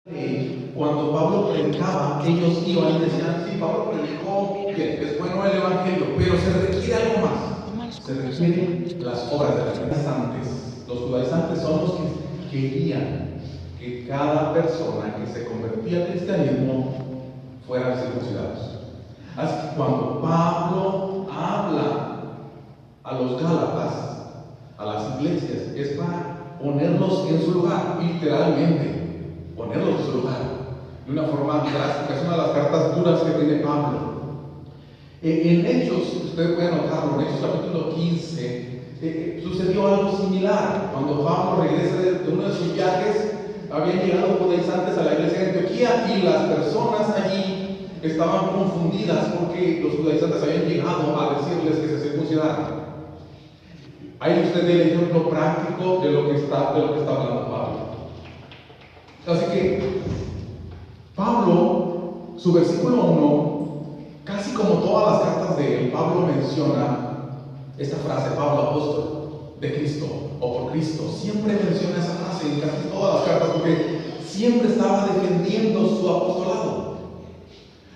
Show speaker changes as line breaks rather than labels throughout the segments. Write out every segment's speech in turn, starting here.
Cuando Pablo predicaba, ellos iban y decían: sí, Pablo predicó, bien, es bueno el evangelio, pero se requiere algo más. Se requieren las obras de los judaizantes. Los judaizantes son los que querían que cada persona que se convertía al cristianismo fueran circuncidados. Así que cuando Pablo habla a los Gálatas, a las iglesias, es para ponerlos en su lugar, literalmente. Ponerlos en su lugar, de una forma drástica. Es una de las cartas duras que tiene Pablo. En Hechos, ustedes pueden notarlo, en Hechos capítulo 15, sucedió algo similar. Cuando Pablo regresa de uno de sus viajes, habían llegado judaizantes a la iglesia de Antioquía y las personas allí estaban confundidas porque los judaizantes habían llegado a decirles que se circuncidaran. Ahí usted ve el ejemplo práctico de lo que está hablando Pablo. Así que Pablo, su versículo 1, casi como todas las cartas de él, Pablo menciona esta frase: Pablo, apóstol de Cristo o por Cristo. Siempre menciona esa frase en casi todas las cartas porque siempre estaba defendiendo su apostolado.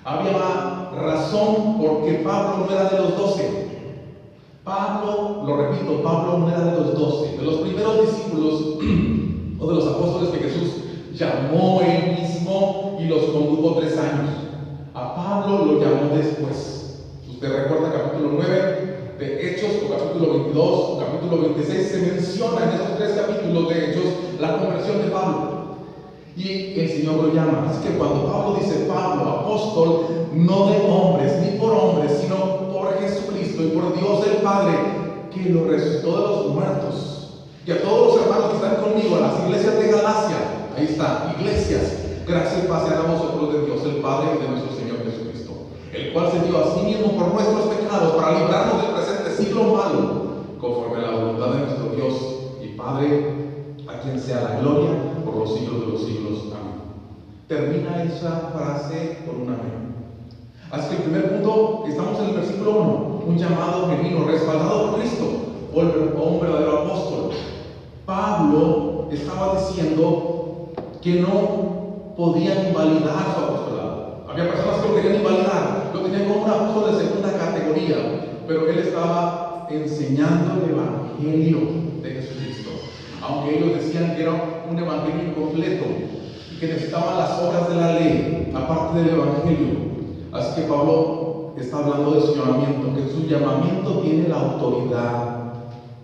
Había razón porque Pablo no era de los 12. Pablo, lo repito, Pablo no era de los 12, de los primeros discípulos o de los apóstoles que Jesús llamó él mismo y los condujo 3 años. A Pablo lo llamó después. Usted recuerda capítulo 9 de Hechos, o capítulo 22, o capítulo 26, se menciona en esos 3 capítulos de Hechos la conversión de Pablo. Y el Señor lo llama. Así que cuando Pablo dice Pablo, apóstol, no de hombres, ni por hombres, sino por Jesucristo y por Dios el Padre, que lo resucitó de los muertos. Y a todos los hermanos que están conmigo, a las iglesias de Galacia, ahí está, iglesias, gracias y paz sean a vosotros de Dios el Padre y de nuestro Señor Jesucristo, el cual se dio a sí mismo por nuestros pecados para librarnos del presente siglo malo, conforme a la voluntad de nuestro Dios y Padre, a quien sea la gloria por los siglos de los siglos. Amén. Termina esa frase con un amén. Así que el primer punto, estamos en el versículo 1, un llamado genuino, respaldado por Cristo, o un verdadero apóstol. Pablo estaba diciendo que no podían invalidar su apostolado. Había personas que lo querían invalidar, lo tenían como un apóstol de segunda categoría, pero él estaba enseñando el evangelio de Jesucristo. Aunque ellos decían que era un evangelio incompleto y que necesitaban las obras de la ley, aparte del evangelio. Así que Pablo está hablando de su llamamiento, que su llamamiento tiene la autoridad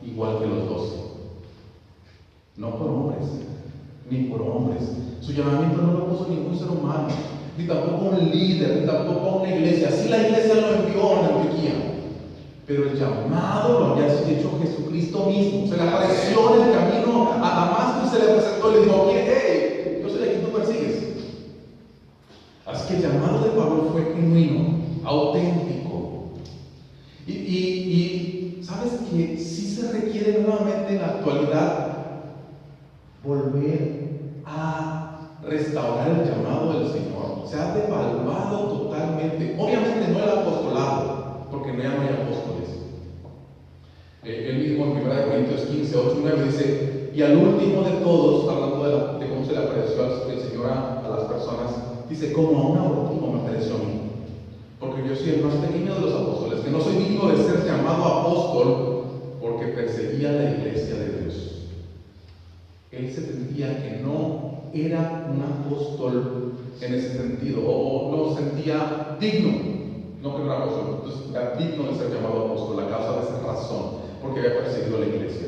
igual que los 12. No por hombres, ni por hombres. Su llamamiento no lo puso ningún ser humano, ni tampoco un líder, ni tampoco una iglesia. Sí, la iglesia lo envió a Antioquía, pero el llamado lo había hecho Jesucristo mismo. Se le apareció en el camino a Damasco y se le presentó y le dijo: hey, yo soy el que tú persigues. Así que el llamado de Pablo fue genuino, auténtico. Y sabes que sí se requiere nuevamente en la actualidad volver a restaurar el llamado del Señor. Se ha devaluado totalmente. Obviamente no el apostolado, porque ya no hay apóstoles. Él mismo en 1 Corintios 15, 8 y 9 dice: y al último de todos, hablando de cómo se le apareció el Señor a las personas, dice: como a un último me apareció a mí, porque yo soy el más pequeño de los apóstoles, que no soy digno de ser llamado apóstol, porque perseguía la iglesia de Dios. Él se sentía que no era un apóstol en ese sentido, o no se sentía digno, no que no era apóstol, entonces era digno de ser llamado apóstol a causa de esa razón, porque había perseguido a la iglesia.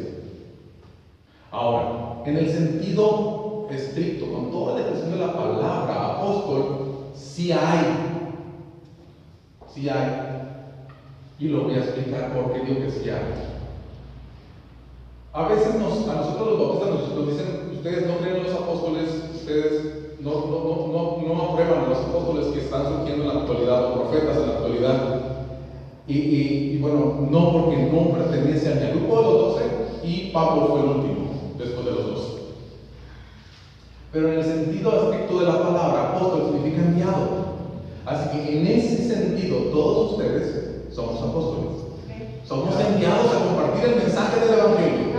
Ahora, en el sentido estricto, con toda la expresión de la palabra apóstol, sí hay, y lo voy a explicar por qué digo que sí hay. A veces a nosotros los bautistas nos dicen: ustedes no creen en los apóstoles, ustedes no aprueban a los apóstoles que están surgiendo en la actualidad, o profetas en la actualidad. Y bueno, no, porque no pertenece al grupo de los 12 y Pablo fue el último después de los 12. Pero en el sentido estricto de la palabra, apóstol significa enviado. Así que en ese sentido, todos ustedes somos apóstoles. Somos enviados a compartir el mensaje del evangelio.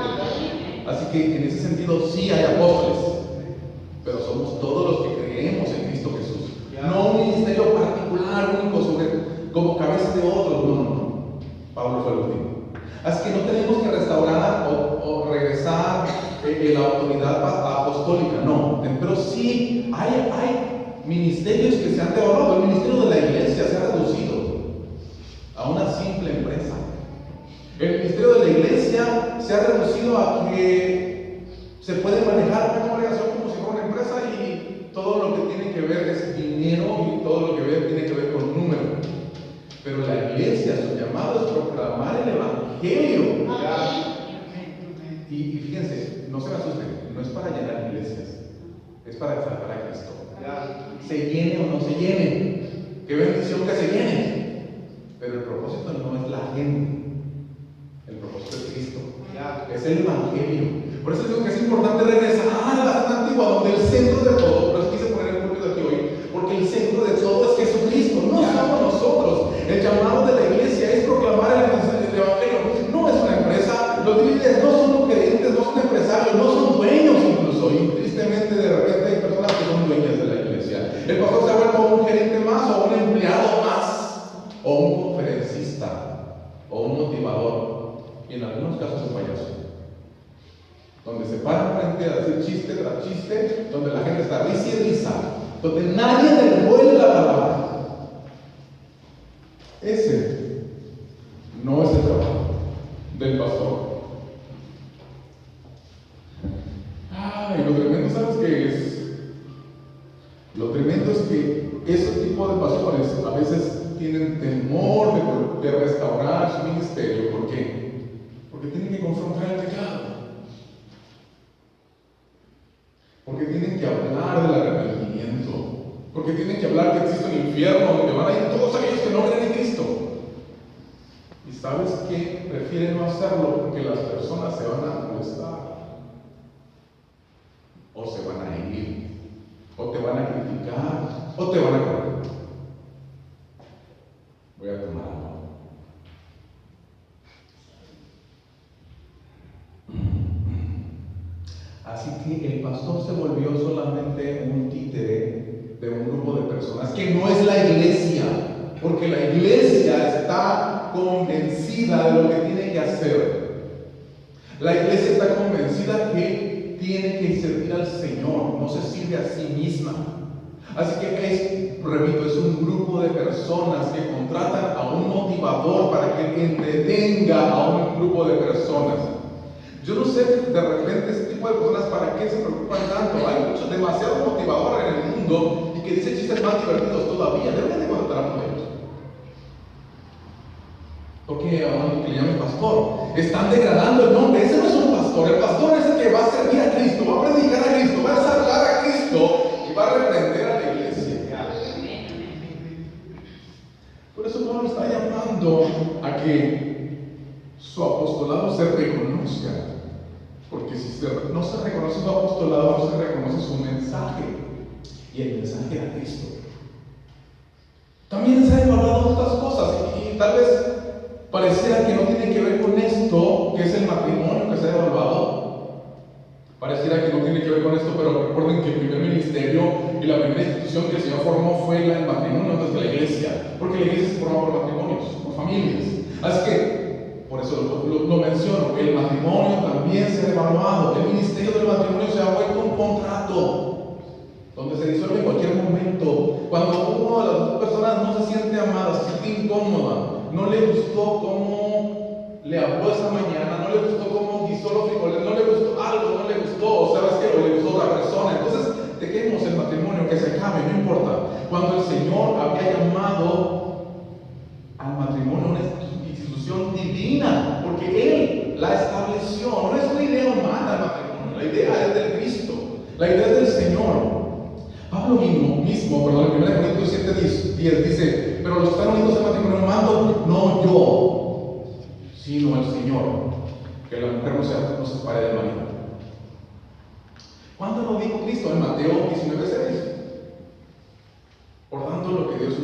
Así que en ese sentido sí hay apóstoles, pero somos todos los que creemos través de otros. No, no, no. Pablo fue el último. Así que no tenemos que restaurar o regresar la autoridad apostólica, no. Pero sí hay ministerios que se han devaluado. El ministerio de la iglesia se ha reducido a una simple empresa. El ministerio de la iglesia se ha reducido a que se puede manejar una congregación como si fuera una empresa y todo lo que tiene que ver es dinero y todo lo que tiene que ver con números. Pero la iglesia, su llamado es proclamar el evangelio. Y fíjense, no se me asusten, no es para llenar iglesias, es para exaltar a Cristo. Se llene o no se llene, qué bendición que se llene. Pero el propósito no es la gente, el propósito es Cristo, es el evangelio. Por eso digo que es importante regresar a la zona antigua, donde el centro de todo, por eso quise poner el púlpito aquí hoy, porque el centro de todo es Jesucristo, no somos nosotros. El llamado de la iglesia es proclamar el evangelio, no es una empresa. Los líderes no son creyentes, no son empresarios, no son dueños incluso, y tristemente de repente hay personas que son dueñas de la iglesia. El pastor se ha vuelto un gerente más, o un empleado más, o un conferencista, o un motivador, y en algunos casos un payaso, donde se para frente a decir chiste tras chiste, donde la gente está risa y risa, donde nadie devuelve la palabra. Ese no es el trabajo del pastor. Y lo tremendo, ¿sabes qué es? Lo tremendo es que ese tipo de pastores a veces tienen temor de restaurar su ministerio. ¿Por qué? Porque tienen que confrontar el pecado. Porque tienen que hablar del arrepentimiento. Porque tienen que hablar que existe un infierno donde van a ir todos aquellos que no creen en Cristo. Y ¿sabes qué? Prefieren no hacerlo porque las personas se van a molestar, o se van a herir, o te van a criticar, o te van a correr. Voy a tomar algo. Así que el pastor se volvió solamente un títere de un grupo de personas que no es la iglesia, porque la iglesia está convencida de lo que tiene que hacer. La iglesia está convencida que tiene que servir al Señor, no se sirve a sí misma. Así que repito, es un grupo de personas que contratan a un motivador para que entretenga a un grupo de personas. Yo no sé de repente este tipo de personas para qué se preocupan tanto. Hay muchos demasiados motivadores en el mundo y que dicen chistes más divertidos todavía. Deberían de contratar a uno de ellos. Porque a uno que le llaman pastor, están degradando el nombre. Ese no es un pastor. El pastor es el que va a servir a Cristo, va a predicar a Cristo, va a salvar a Cristo y va a reprender a la iglesia. Por eso Pablo está llamando a que su apostolado se reconozca. Porque si no se reconoce su apostolado, no se reconoce su mensaje. Y el mensaje era Cristo. También se han evaluado otras cosas. Y tal vez pareciera que no tiene que ver con esto, que es el matrimonio que se ha evaluado. Pareciera que no tiene que ver con esto, pero recuerden que el primer ministerio y la primera institución que el Señor formó fue el matrimonio antes de la iglesia. Porque la iglesia se forma por matrimonios, por familias. Así que por eso lo menciono, el matrimonio también se ha evaluado. El ministerio del matrimonio se ha vuelto un contrato donde se disuelve en cualquier momento. Cuando una de las dos personas no se siente amada, se siente incómoda, no le gustó cómo le habló esa mañana, no le gustó cómo guisó los frijoles, no le gustó algo, no le gustó, ¿sabes qué? O le gustó otra persona. Entonces dejemos el matrimonio, que se acabe, no importa. Cuando el Señor había llamado al matrimonio una institución divina, porque Él la estableció, no es una idea humana el matrimonio, la idea es del Cristo, la idea es del Señor. Pablo mismo, en 1 Corintios 7:10 dice: pero los que están unidos al matrimonio mando, no yo, sino el Señor, que la mujer no se separe del marido. ¿Cuándo lo dijo Cristo? En Mateo 19:6. Por tanto, lo que Dios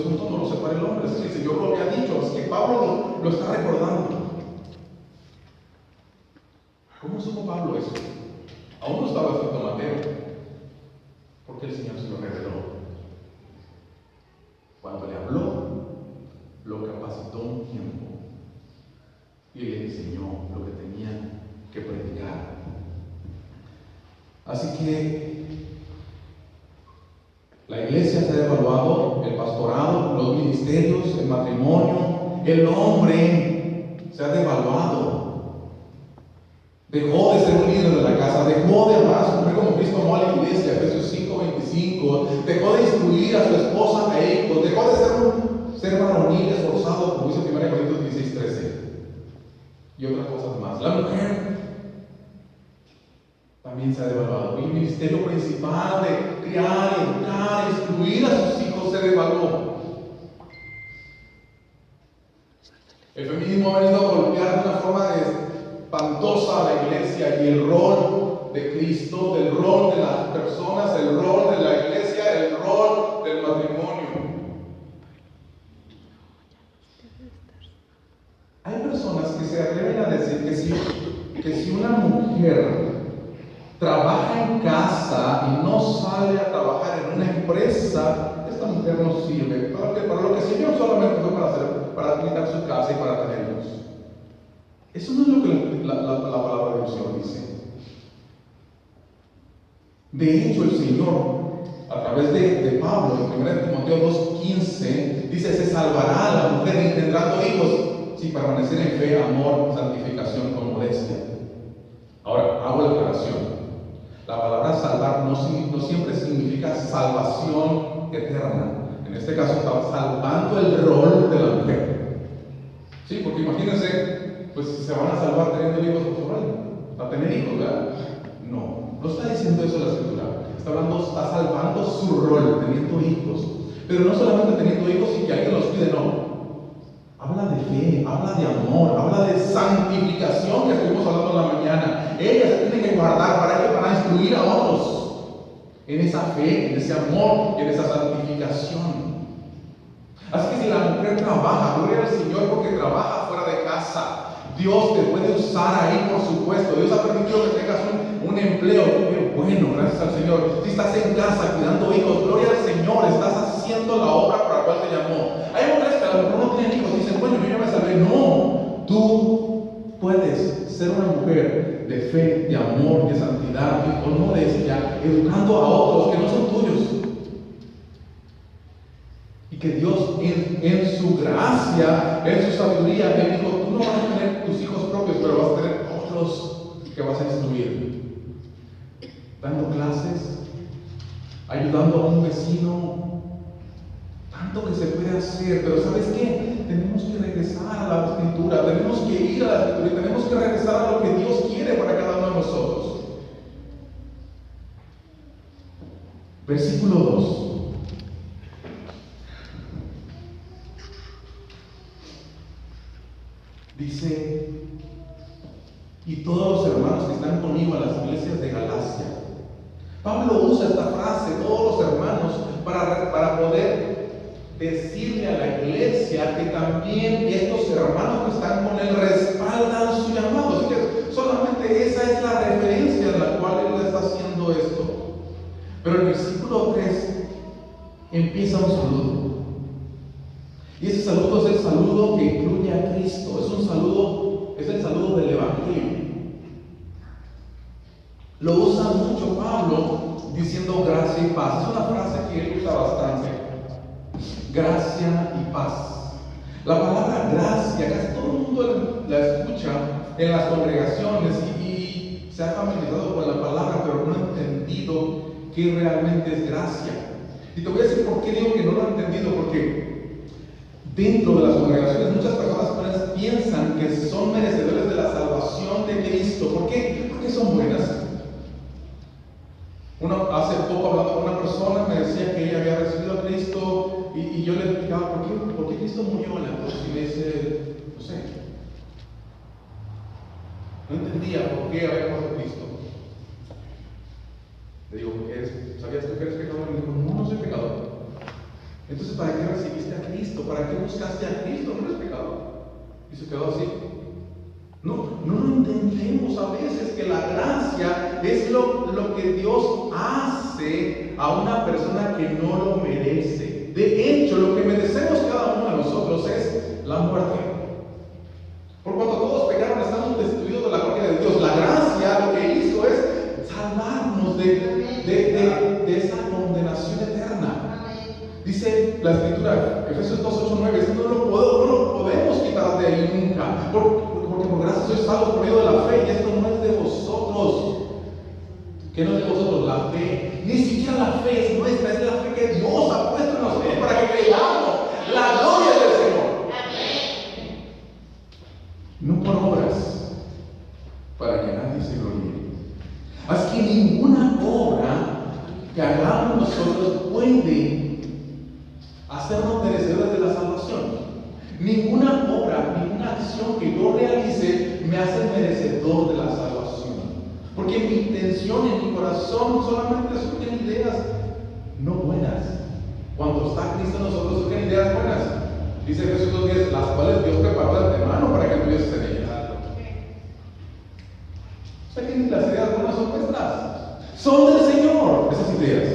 junto no lo separa el hombre. Es el Señor lo había dicho, así que Pablo lo está recordando. ¿Cómo supo Pablo eso? Aún no estaba escrito Mateo, porque el Señor se lo reveló. Cuando le habló, pasó un tiempo y le enseñó lo que tenía que predicar. Así que la iglesia se ha devaluado, el pastorado, los ministerios, el matrimonio, el hombre se ha devaluado. Dejó de ser un líder de la casa, dejó de amar a su mujer como Cristo amó a la iglesia, Efesios 5:25, dejó de instruir a su esposa e hijos, dejó de ser un ser varonil esforzado, como dice 1 Corintios 16:13, y otras cosas más. La mujer también se ha devaluado. El ministerio principal de criar, educar, instruir a sus hijos se devaluó. El feminismo ha venido a golpear de una forma espantosa a la iglesia y el rol de Cristo, del rol de las personas, el rol de la iglesia, el rol del matrimonio. Hay personas que se atreven a decir que si una mujer trabaja en casa y no sale a trabajar en una empresa, esta mujer no sirve. Para lo que sirvió solamente fue para administrar su casa y para tener hijos. Eso no es lo que la palabra de Dios dice. De hecho, el Señor, a través de Pablo, en 1 Timoteo 2:15, dice: se salvará a la mujer engendrando hijos si permanecer en fe, amor, santificación con modestia. Ahora, hago la aclaración. La palabra salvar no siempre significa salvación eterna. En este caso está salvando el rol de la mujer. Sí, porque imagínense, pues se van a salvar teniendo hijos por su rol, a tener hijos, ¿verdad? No está diciendo eso la Escritura. Está salvando su rol, teniendo hijos. Pero no solamente teniendo hijos y que alguien los pide, no. Habla de fe, habla de amor, habla de santificación que estuvimos hablando en la mañana. Ellas se tienen que guardar para instruir a otros en esa fe, en ese amor y en esa santificación. Así que si la mujer trabaja, gloria al Señor porque trabaja fuera de casa. Dios te puede usar ahí, por supuesto. Dios ha permitido que tengas un empleo. Qué bueno, gracias al Señor. Si estás en casa cuidando hijos, gloria al Señor, estás haciendo la obra para la cual te llamó. Hay mujeres que a lo mejor no tienen hijos y dicen: bueno, yo ya me salvé. No, tú puedes ser una mujer de fe, de amor, de santidad y con modestia, educando a otros que no son tuyos. Y que Dios en su gracia, en su sabiduría, Él dijo: tú no vas a tener tus hijos propios, pero vas a tener otros que vas a instruir. Dando clases, ayudando a un vecino, tanto que se puede hacer. Pero ¿sabes qué? Tenemos que regresar a la Escritura, tenemos que ir a la Escritura y tenemos que regresar a lo que Dios quiere para cada uno de nosotros. Versículo 2. Dice: y todos los hermanos que están conmigo en las iglesias de Galacia. Pablo usa esta frase, todos los hermanos, para poder decirle a la iglesia que también estos hermanos que están con él respaldan su llamado. Así que solamente esa es la referencia en la cual él está haciendo esto. Pero el versículo 3 empieza un saludo. Y ese saludo es el saludo que incluye a Cristo. Es el saludo del Evangelio. Lo usa mucho Pablo diciendo gracia y paz. Es una frase que él usa bastante. Gracia y paz. La palabra gracia, casi todo el mundo la escucha en las congregaciones y se ha familiarizado con la palabra, pero no ha entendido qué realmente es gracia. Y te voy a decir por qué digo que no lo ha entendido, porque dentro de las congregaciones muchas personas piensan que son merecedores de la salvación de Cristo. ¿Por qué? Porque son buenas. Hace poco hablando con una persona me decía que ella había recibido a Cristo y yo le explicaba por qué Cristo murió en la cruz y me dice: no sé, no entendía por qué había muerto Cristo. Le digo: ¿sabías tú que eres pecador? Y me dijo: no soy pecador. Entonces, ¿para qué recibiste a Cristo? ¿Para qué buscaste a Cristo? No eres pecador. Y se quedó así. No entendemos a veces que la gracia es lo que Dios hace a una persona que no lo merece. de hecho, lo que merecemos cada uno de nosotros es la muerte. Por cuanto todos pecaron, estamos destituidos de la gloria de Dios. La gracia lo que hizo es salvarnos de esa condenación eterna. Dice la Escritura, Efesios 2, 8, 9, no lo podemos quitar de ahí nunca, porque por gracia sois salvos por medio de la fe, y esto no es de vosotros. ¿Qué no es de vosotros? La fe. Ni siquiera la fe es nuestra, es la fe que Dios ha puesto en nosotros para que creamos la gloria del Señor. No por obras, para que nadie se gloríe. Así que ninguna obra que hagamos nosotros puede hacernos merecedores de la salvación. Ninguna obra, ninguna acción que yo realice me hace merecedor de la salvación. Porque en mi intención, en mi corazón, solamente surgen ideas no buenas. Cuando está Cristo en nosotros surgen ideas buenas. Dice Jesús 2:10, las cuales Dios preparó de antemano para que tuvieses en ellas. O sea que ni las ideas buenas son nuestras, son del Señor, esas ideas.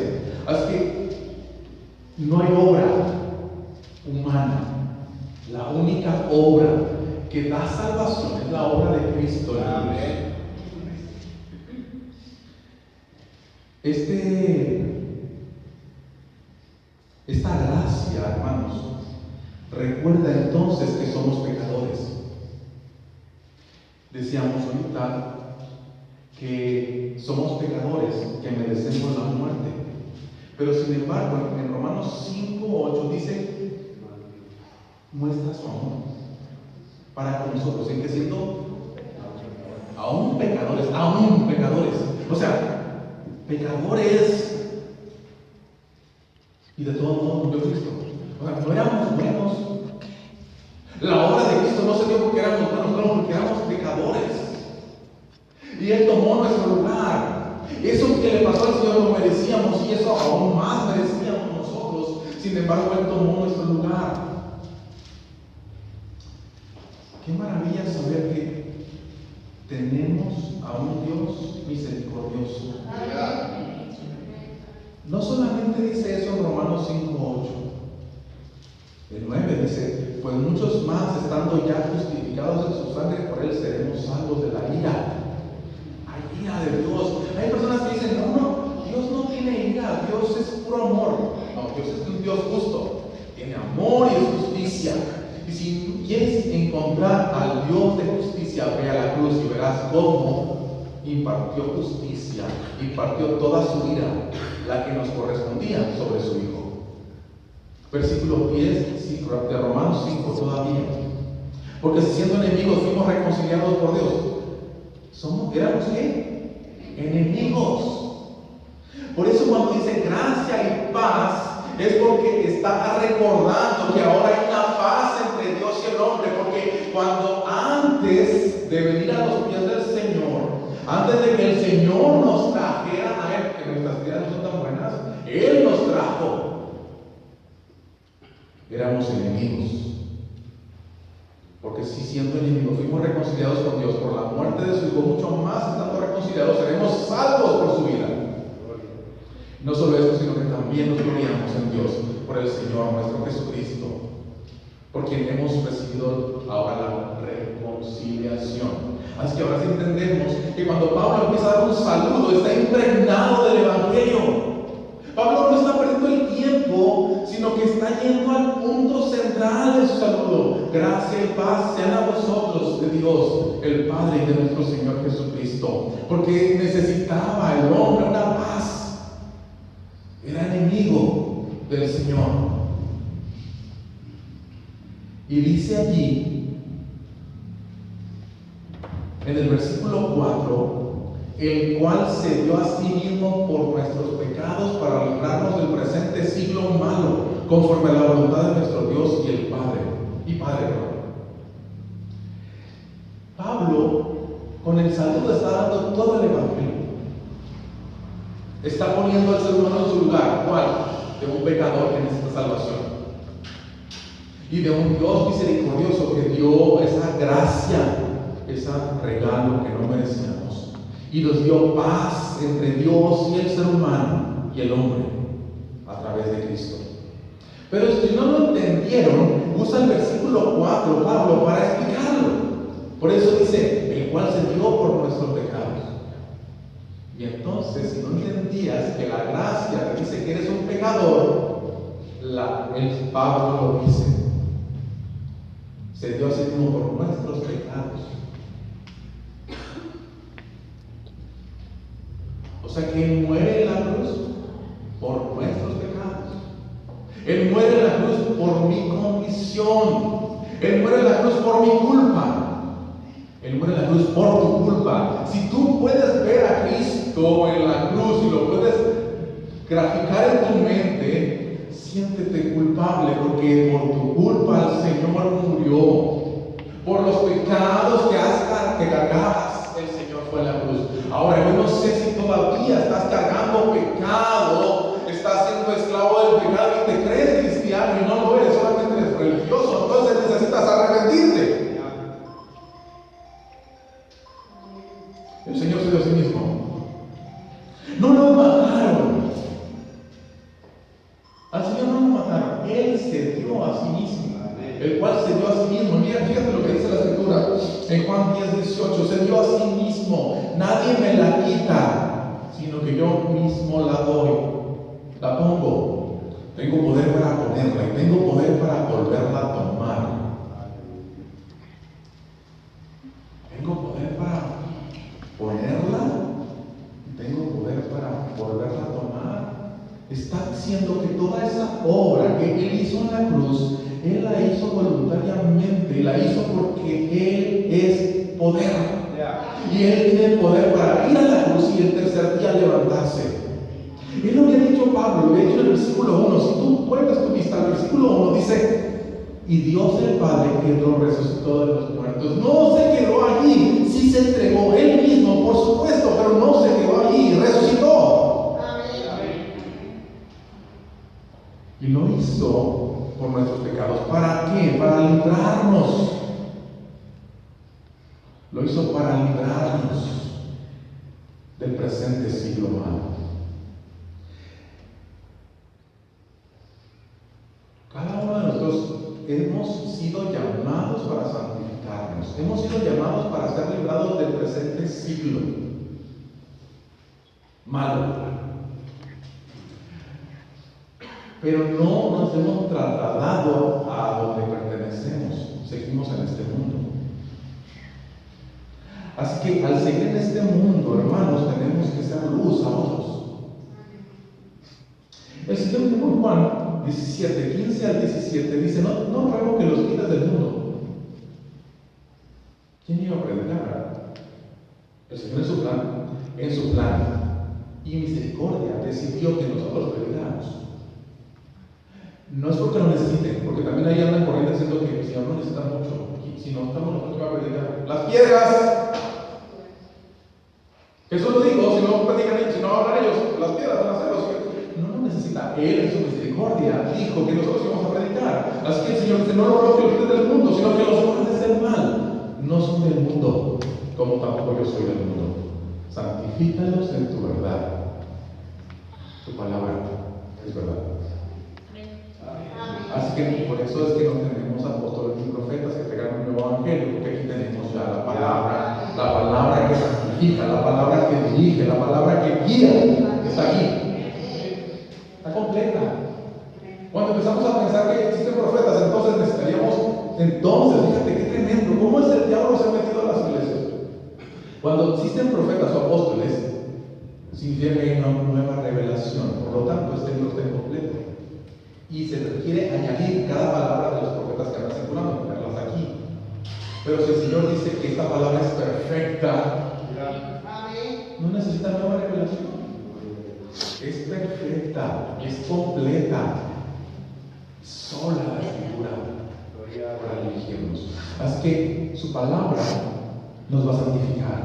Así que no hay obra humana. La única obra que da salvación es la obra de Cristo. Amén. Esta gracia, hermanos, recuerda entonces que somos pecadores. Decíamos ahorita que somos pecadores, que merecemos la muerte. Pero sin embargo, en Romanos 5:8 dice, muestra su amor para con nosotros, en que siendo aún pecadores. O sea, pecadores, y de todos modos murió Cristo. O sea, no éramos buenos. La obra de Cristo no se dio porque éramos buenos, no, porque éramos pecadores. Y Él tomó nuestro lugar. Eso que le pasó al Señor lo merecíamos, y eso aún más merecíamos nosotros. Sin embargo, Él tomó nuestro lugar. Qué maravilla saber que tenemos a un Dios misericordioso. No solamente dice eso en Romanos 5:8. El 9 dice, pues muchos más, estando ya justificados en su sangre, por Él seremos salvos de la ira. Hay ira de Dios. Hay personas que dicen, no, Dios no tiene ira, Dios es puro amor. No, Dios es un Dios justo. Tiene amor y es justicia. Y si quieres encontrar al Dios de justicia, ve a la cruz y verás cómo impartió justicia, impartió toda su ira, la que nos correspondía, sobre su Hijo. Versículo 10 de Romanos 5 todavía. Porque si siendo enemigos fuimos reconciliados por Dios, ¿éramos qué? Enemigos. Por eso cuando dice gracia y paz, es porque está recordando que ahora hay una paz entre Dios y el hombre. Porque cuando antes de venir a los pies del Señor, antes de que el Señor nos trajera a Él, que nuestras vidas no son tan buenas, Él nos trajo. Éramos enemigos. Porque si siendo enemigos fuimos reconciliados con Dios por la muerte de su Hijo, mucho más estando reconciliados seremos salvos por su vida. No solo esto, sino que también nos gloriamos en Dios por el Señor nuestro Jesucristo, por quien hemos recibido ahora la reconciliación. Así que ahora sí entendemos que cuando Pablo empieza a dar un saludo, está impregnado del Evangelio. Pablo no está perdiendo el tiempo, sino que está yendo al punto central de su saludo. Gracia y paz sean a vosotros de Dios, el Padre y de nuestro Señor Jesucristo. Porque necesitaba el hombre una paz. Era enemigo del Señor. Y dice allí, en el versículo 4, el cual se dio a sí mismo por nuestros pecados para librarnos del presente siglo malo, conforme a la voluntad de nuestro Dios y el Padre. Pablo, con el saludo, está dando todo el Evangelio. Está poniendo al ser humano en su lugar. ¿Cuál? De un pecador que necesita salvación. Y de un Dios misericordioso que dio esa gracia, ese regalo que no merecíamos. Y nos dio paz entre Dios y el ser humano y el hombre a través de Cristo. Pero si no lo entendieron, usa el versículo 4, Pablo, para explicarlo. Por eso dice, el cual se dio por nuestros pecados. Y entonces, si no entendías que la gracia te dice que eres un pecador, el Pablo lo dice. Se dio a sí mismo por nuestros pecados. O sea que Él muere en la cruz por nuestros pecados. Él muere en la cruz por mi condición. Él muere en la cruz por mi culpa. Él muere en la cruz por tu culpa. Si tú puedes ver a Cristo en la cruz y lo puedes graficar en tu mente, siéntete culpable porque por tu culpa el Señor murió. Por los pecados que cargabas, el Señor fue en la cruz. Ahora, yo no sé si todavía estás cargando pecado, estás siendo esclavo del pecado y te crees cristiano y no lo eres, solamente eres religioso, entonces necesitas arrepentirte. El Señor se dio a sí mismo. No lo mataron. Al Señor no lo mataron. Él se dio a sí mismo. El cual se dio a sí mismo. Mira, fíjate lo que dice la Escritura en Juan 10:18. Se dio a sí mismo. Nadie me la quita, sino que yo mismo la doy. La pongo. Tengo poder para ponerla y tengo poder para volverla a tomar. Tengo poder para ponerla y tengo poder para volverla a tomar. Está diciendo que toda esa obra que Él hizo en la cruz, Él la hizo voluntariamente, la hizo porque Él es poder. Y Él tiene poder para ir a la cruz y el tercer día levantarse. Él lo había dicho Pablo, lo había dicho en el versículo 1. Si tú vuelves tu vista al versículo 1, dice: y Dios el Padre que lo resucitó de los muertos. No se quedó allí, sí se entregó Él mismo, por supuesto, pero no se quedó allí, resucitó. Y lo hizo por nuestros pecados. ¿Para qué? Para librarnos. Lo hizo para librarnos del presente siglo malo. Cada uno de nosotros hemos sido llamados para santificarnos. Hemos sido llamados para ser librados del presente siglo malo. Pero no nos hemos trasladado a donde pertenecemos. Seguimos en este mundo. Así que al seguir en este mundo, hermanos, tenemos que ser luz a otros. El Señor en Juan 17, 15 al 17 dice: no ruego que los quites del mundo. ¿Quién iba a predicar? El Señor en su plan y misericordia decidió que nosotros predicáramos. No es porque lo necesiten, porque también ahí andan corriendo diciendo que el Señor no necesita mucho. Si no estamos nosotros, ¿qué va a predicar? Las piedras. Jesús lo dijo: si no predican ellos, si no hablan ellos, las piedras van a hacerlo. No lo necesita. Él en su misericordia dijo que nosotros íbamos a predicar. Así que el Señor dice: no lo ruego que los quites del mundo, sino que los guardes del mal. No son del mundo, como tampoco yo soy del mundo. Santifícalos en tu verdad. Tu palabra es verdad. Así que por eso es que no tenemos apóstoles ni profetas que tengan un nuevo evangelio, porque aquí tenemos ya la palabra que santifica, la palabra que dirige, la palabra que guía, está aquí, está completa. Cuando empezamos a pensar que existen profetas, entonces necesitaríamos, fíjate qué tremendo, ¿cómo es el diablo se ha metido a las iglesias? Cuando existen profetas o apóstoles, significa que hay una nueva revelación, por lo tanto este libro está incompleto. Y se requiere añadir cada palabra de los profetas que andan circulando, ponerlas aquí. Pero si el Señor dice que esta palabra es perfecta, no necesita nueva revelación. Es perfecta, es completa, sola la Escritura para dirigirnos. Así que su palabra nos va a santificar.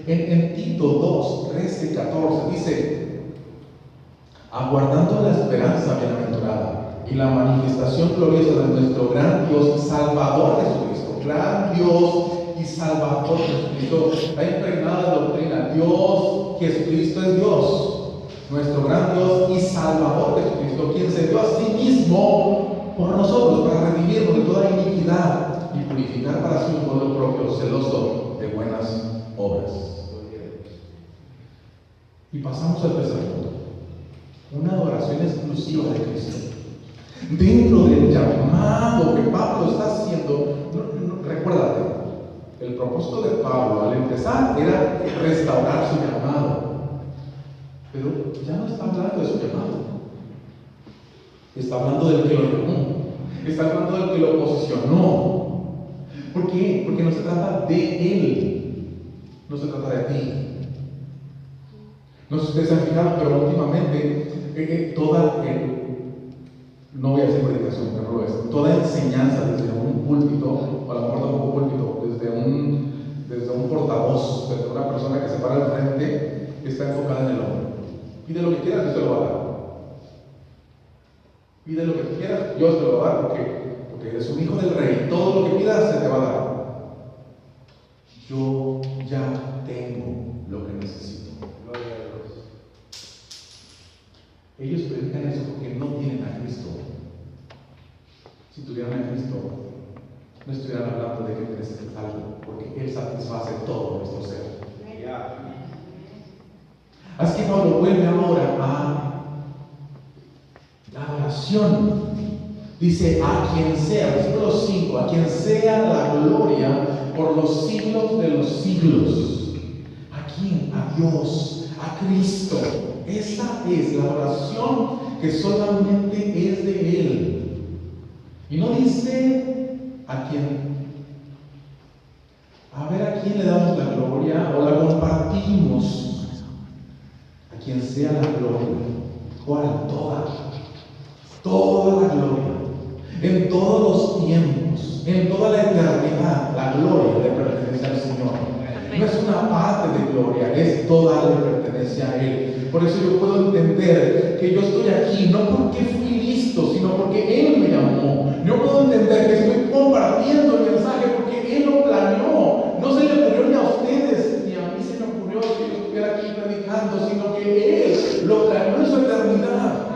En Tito 2, 13, 14 dice: aguardando la esperanza bienaventurada y la manifestación gloriosa de nuestro gran Dios y Salvador Jesucristo. Gran Dios y Salvador Jesucristo. Está impregnada la doctrina. Dios, Jesucristo es Dios. Nuestro gran Dios y Salvador Jesucristo, quien se dio a sí mismo mismo por nosotros, para redimirnos de toda iniquidad y purificar para sí un pueblo propio, celoso de buenas obras. Y pasamos al tercer punto, una adoración exclusiva de Cristo. Dentro del llamado que Pablo está haciendo, recuérdate, el propósito de Pablo al empezar era restaurar su llamado, pero ya no está hablando de su llamado, está hablando del que lo llamó, está hablando del que lo posicionó. ¿Por qué? Porque no se trata de él, no se trata de ti. No sé si ustedes se han fijado, pero últimamente no voy a hacer predicación, pero no lo es, toda enseñanza desde un púlpito, o a lo mejor no un púlpito, desde un portavoz, desde una persona que se para al frente, está enfocada en el hombre. Pide lo que quieras, Dios te lo va a dar. Pide lo que quieras, Dios te lo va a dar, porque eres un hijo del rey. Todo lo que pidas se te va a dar. Yo ya tengo lo que necesito. Gloria a Dios. Ellos predican eso porque no tienen a Cristo. Si tuvieran a Cristo, no estuvieran hablando de que necesitas algo, porque Él satisface todo nuestro ser. Así que Pablo vuelve ahora a la oración. Dice, a quien sea, versículo 5, a quien sea la gloria por los siglos de los siglos. ¿A quién? A Dios, a Cristo. Esa es la oración que solamente es de Él. Y no dice a quién. A ver a quién le damos la gloria o la compartimos. A quien sea la gloria. ¿Cuál? Toda la gloria. En todos los tiempos, en toda la eternidad, la gloria le pertenece al Señor. No es una parte de gloria, es toda le pertenece a Él. Por eso yo puedo entender que yo estoy aquí, no porque fui listo, sino porque Él me llamó. Yo puedo entender que estoy compartiendo el mensaje porque Él lo planeó. No se le ocurrió ni a ustedes, ni a mí se me ocurrió que yo estuviera aquí predicando, sino que Él lo planeó en su eternidad.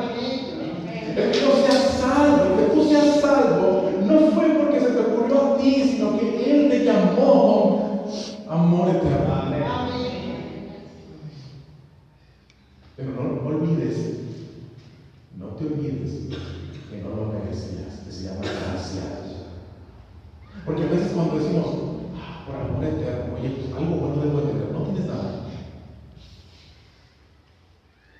El que no seas salvo, que tú seas salvo, no fue porque se te ocurrió a ti, sino que Él te llamó con amor eterno. Pero no olvides, no te olvides que no lo merecías, que se llama gracia. Porque a veces cuando decimos, por amor eterno, oye, pues algo bueno debo de tener, no tienes nada.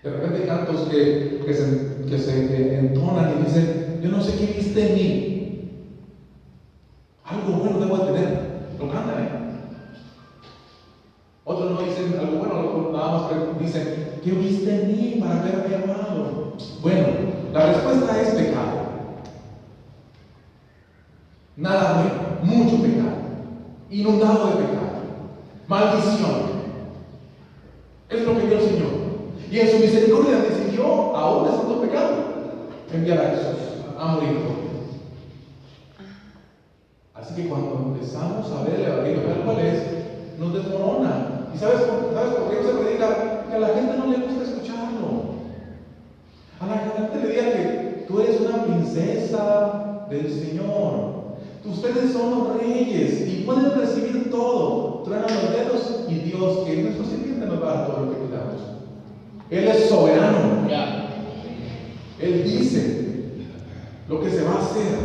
De repente hay cantos que se entonan y dicen, yo no sé qué viste en mí. Algo bueno debo de tener. Lo cantan, Otros no dicen algo bueno, nada más dicen, ¿qué viste en mí para haberme amado? Bueno, la respuesta es pecado. Nada bueno, mucho pecado. Inundado de pecado. Maldición. Es lo que vio el Señor. Y en su misericordia decidió, aún estando pecado, enviar a Jesús a morir por él. Así que cuando empezamos a ver el evangelio tal cual es, nos desmorona. ¿Y sabes por qué no se predica? Que a la gente no le gusta escucharlo. A la gente le diga que tú eres una princesa del Señor. Ustedes son los reyes y pueden recibir todo. Truenan los dedos y Dios, que es nuestro sirviente, nos va a dar todo lo que pidamos. Él es soberano. Él dice lo que se va a hacer,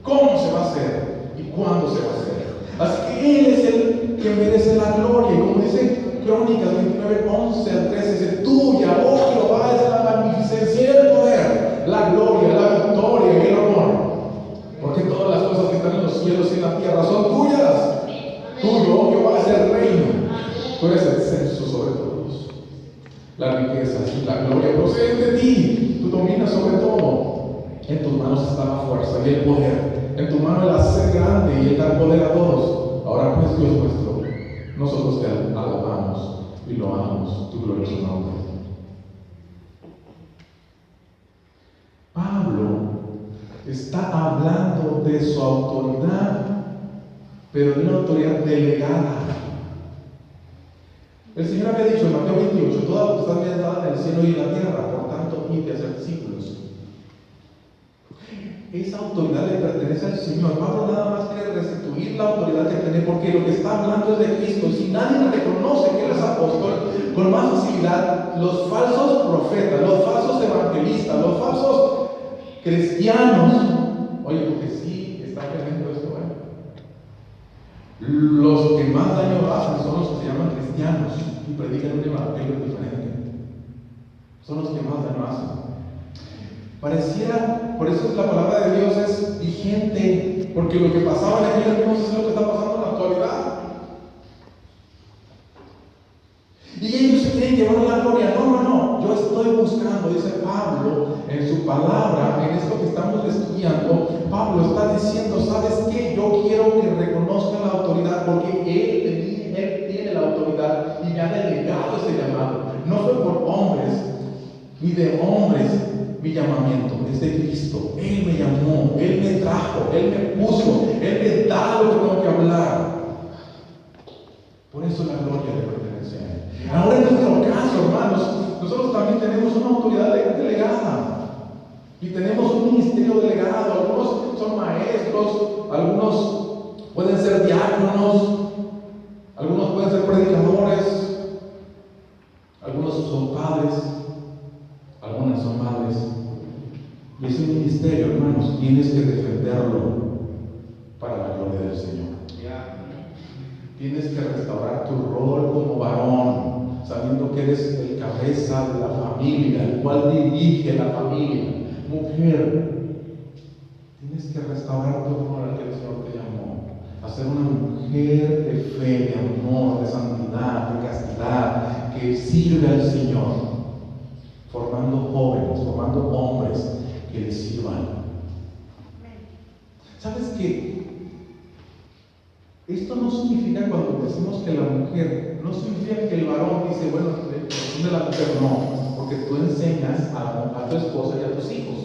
cómo se va a hacer y cuándo se va a hacer. Así que Él es el que merece la gloria. Y como dice Crónicas 29, 11 al 13, dice, tuya, oh Jehová, es la magnificencia y el poder, la gloria, la victoria y el honor. Porque todas las cosas que están en los cielos y en la tierra son tuyas. Tuyo, oh Jehová, es el reino. Tú eres el censo sobre todos. La riqueza y la gloria proceden de ti. Tú dominas sobre todo. En tus manos está la fuerza y el poder. En tu mano el hacer grande y el dar poder a todos. Ahora pues, Dios nuestro, nosotros te alabamos y loamos tu glorioso nombre. Pablo está hablando de su autoridad, pero de una autoridad delegada. El Señor había dicho en Mateo 28, toda potestad me es dada en el cielo y en la tierra, por tanto, id y hacer discípulos. Esa autoridad le pertenece al Señor. Pablo nada más quiere restituir la autoridad que tiene, porque lo que está hablando es de Cristo. Si nadie reconoce que Él es apóstol, con más facilidad los falsos profetas, los falsos evangelistas, los falsos cristianos, oye, porque sí está tremendo esto, los que más daño hacen son los que se llaman cristianos y predican un evangelio diferente. Son los que más daño hacen. Pareciera, por eso es la palabra de Dios es vigente, porque lo que pasaba en aquel entonces es lo que está pasando en la actualidad. Y ellos se quieren llevar la gloria. No, yo estoy buscando, dice Pablo en su palabra, en esto que estamos estudiando. Pablo está diciendo, ¿sabes qué? Yo quiero que reconozcan la autoridad, porque Él tiene la autoridad y me ha delegado ese llamado. No fue por hombres, ni de hombres mi llamamiento, es de Cristo. Él me llamó, Él me trajo, Él me puso, Él me da lo que tengo que hablar. Por eso la gloria le pertenece a Él. Ahora en nuestro caso, hermanos, nosotros también tenemos una autoridad delegada y tenemos un ministerio delegado. Algunos son maestros, algunos pueden ser diáconos, algunos pueden ser predicadores, algunos son padres, algunas son madres. Y ese ministerio, hermanos, tienes que defenderlo para la gloria del Señor. Tienes que restaurar tu rol como varón, sabiendo que eres el cabeza de la familia, el cual dirige la familia. Mujer, tienes que restaurar tu rol al que el Señor te llamó, a ser una mujer de fe, de amor, de santidad, de castidad, que sirve al Señor, formando jóvenes, formando hombres que le sirvan. ¿Sabes qué? Esto no significa, cuando decimos que la mujer, no significa que el varón dice, bueno, de la mujer, no, porque tú enseñas a tu esposa y a tus hijos.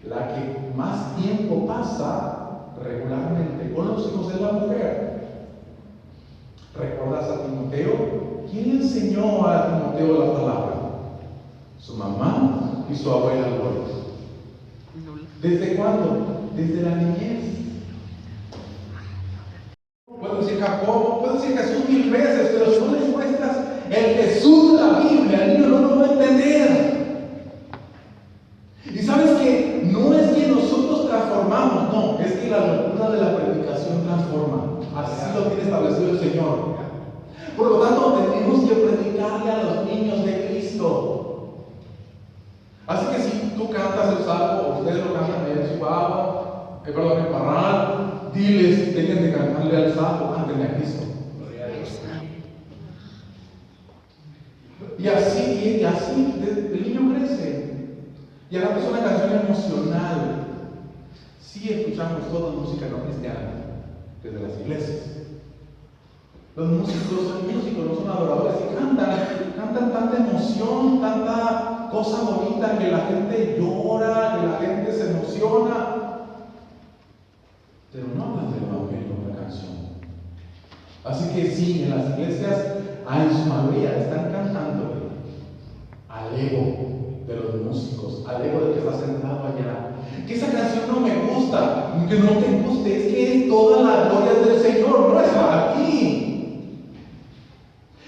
La que más tiempo pasa regularmente con los hijos es la mujer. ¿Recuerdas a Timoteo? ¿Quién le enseñó a Timoteo la palabra? Su mamá y su abuela Lola. ¿Desde cuándo? Desde la niñez. Puedo decir Jacobo, puedo decir Jesús 1000 veces, pero si no le muestras el Jesús de la Biblia, el niño no lo va a entender. Y sabes que no es que nosotros transformamos, no, es que la locura de la predicación transforma. Así lo tiene establecido el Señor. Por lo tanto, tenemos que predicarle a los niños de Cristo. Así que si tú cantas el salmo, o ustedes lo cantan en su baba, en parral, diles, dejen de cantarle al salmo, cántenle a Cristo. Y así el niño crece. Y ahora es una canción emocional. Sí escuchamos toda música no cristiana desde las iglesias. Los músicos no son adoradores y cantan tanta emoción, tanta cosa bonita que la gente llora, que la gente se emociona. Pero no hablan del evangelio en la canción. Así que sí, en las iglesias, en su mayoría, están cantando al ego de los músicos, al ego del que está sentado allá. Que esa canción no me gusta, que no te guste, es que es toda la gloria del Señor, no es para ti.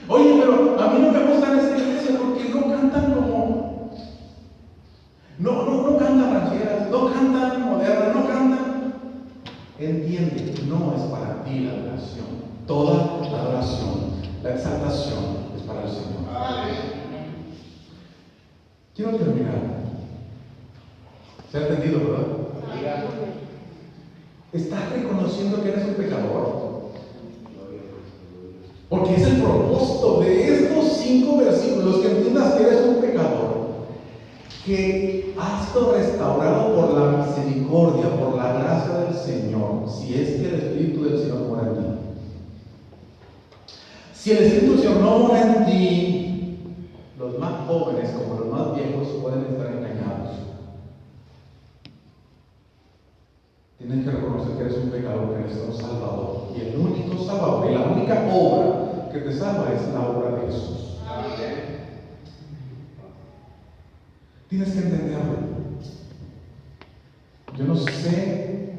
Oye, pero a mí no me gusta en esta iglesia porque no cantan como. No cantan rancheras, no cantan modernas, no cantan. Entiende, no es para ti la adoración. Toda la adoración, la exaltación es para el Señor. Quiero terminar. ¿Se ha entendido, verdad? ¿Estás reconociendo que eres un pecador? Porque es el propósito de estos 5 versículos, que entiendas que eres un pecador, que has sido restaurado por la misericordia, por la gracia del Señor, si es que el Espíritu del Señor mora en ti. Si el Espíritu del Señor no mora en ti, los más jóvenes como los más viejos pueden estar engañados. Tienes que reconocer que eres un pecador, que eres un salvador. Y el único salvador, y la única obra que te salva es la obra de Jesús. Tienes que entenderlo. Yo no sé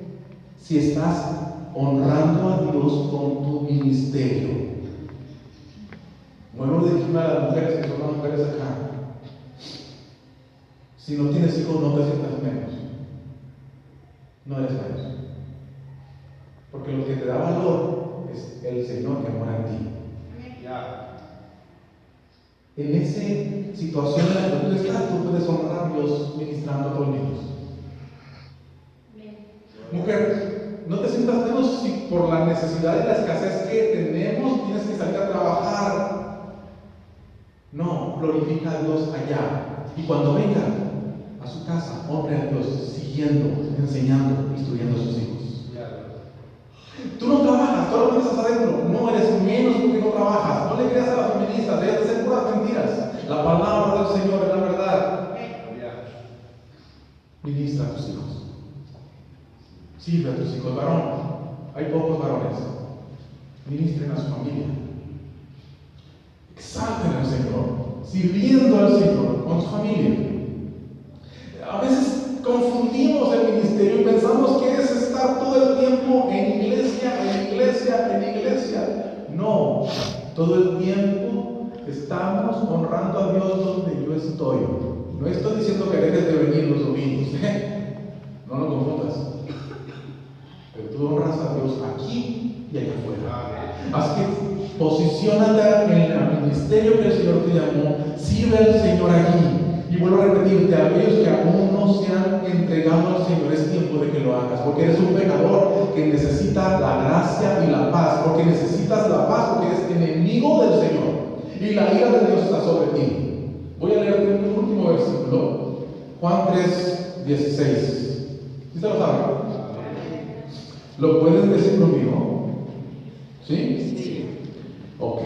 si estás honrando a Dios con tu ministerio. Vuelvo a decir a las mujeres que son las mujeres acá. Si no tienes hijos, no te sientas menos. No eres menos. Porque lo que te da valor es el Señor que mora en ti. En esa situación en la que tú estás, tú puedes honrar a Dios ministrando a todos los niños. Mujer, no te sientas menos si por la necesidad y la escasez que tenemos tienes que salir a trabajar. No, glorifica a Dios allá. Y cuando venga a su casa, honre a Dios, siguiendo, enseñando, instruyendo a sus hijos. Tú no trabajas, todo lo que estás adentro. No eres menos porque no trabajas. No le creas a las feministas, ellas te dicen puras mentiras. La palabra del Señor es la verdad. Ministra a tus hijos. Sirve a tus hijos, varón. Hay pocos varones. Ministren a su familia. Exalten al Señor, sirviendo al Señor con su familia. A veces confundimos el ministerio y pensamos que es estar todo el tiempo en iglesia, en iglesia, en iglesia. No, todo el tiempo estamos honrando a Dios donde yo estoy. No estoy diciendo que dejes de venir los domingos, no lo confundas. Pero tú honras a Dios aquí y allá afuera. Así que posiciónate en el ministerio que el Señor te llamó, sirve al Señor allí. Y vuelvo a repetirte, a aquellos que aún no se han entregado al Señor, es tiempo de que lo hagas, porque eres un pecador que necesita la gracia y la paz, porque necesitas la paz, porque eres enemigo del Señor y la ira de Dios está sobre ti. Voy a leerte un último versículo, Juan 3:16. ¿Sí se lo saben? ¿Lo pueden decir conmigo? ¿Sí? Sí. Ok.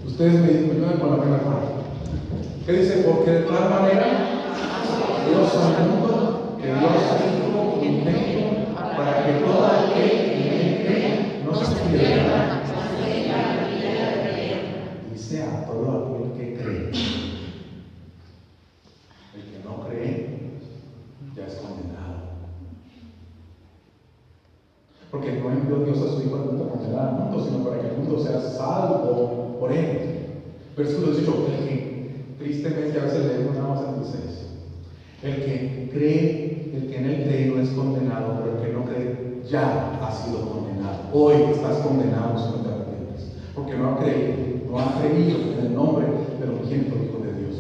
Ustedes me ayudan con la primera parte. ¿Qué dice? Porque de tal manera Dios amó que Dios hizo un medio para que todo aquel que cree no se pierda, y sea todo aquel que cree. El que no cree ya es condenado. Porque no envió Dios a su Hijo al mundo para condenar al mundo, sino para que el mundo sea salvo por él. Versículo 18, el que tristemente a veces leemos nada más en 16. El que cree, el que en él cree no es condenado, pero el que no cree ya ha sido condenado. Hoy estás condenado si no te arrepientes, porque no ha creído en el nombre del unigénito Hijo de Dios.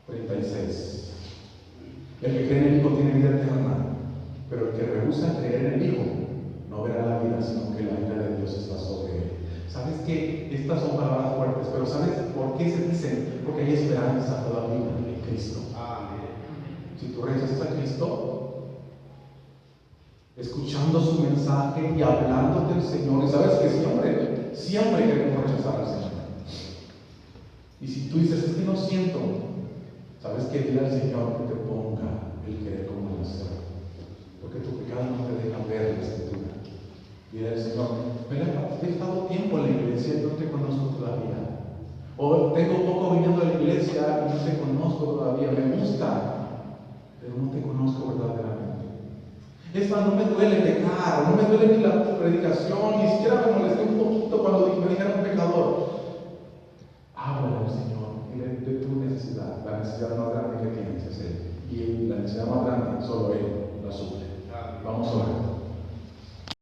36. El que cree en el Hijo tiene vida eterna, pero el que rehúsa creer en el Hijo no verá la vida, sino que la ira de Dios está sobre él. ¿Sabes qué? Estas son palabras fuertes, pero ¿sabes por qué se dicen? Porque hay esperanza todavía en Cristo. Si tú rechazas a Cristo, escuchando su mensaje y hablándote del Señor, y sabes que siempre queremos rechazar al Señor. Y si tú dices, es que no siento, sabes que dile al Señor que te ponga el querer como el hacer, porque tu pecado no te deja ver la Escritura. Dile al Señor, he estado tiempo en la iglesia y no te conozco todavía. O tengo poco viniendo a la iglesia y no te conozco todavía. Me gusta, pero no te conozco verdaderamente. Es más, no me duele pecar, no me duele ni la predicación, ni siquiera me molesté un poquito cuando me dijeron pecador. Háblale al Señor de tu necesidad. La necesidad más grande que tienes es Él. Y la necesidad más grande solo Él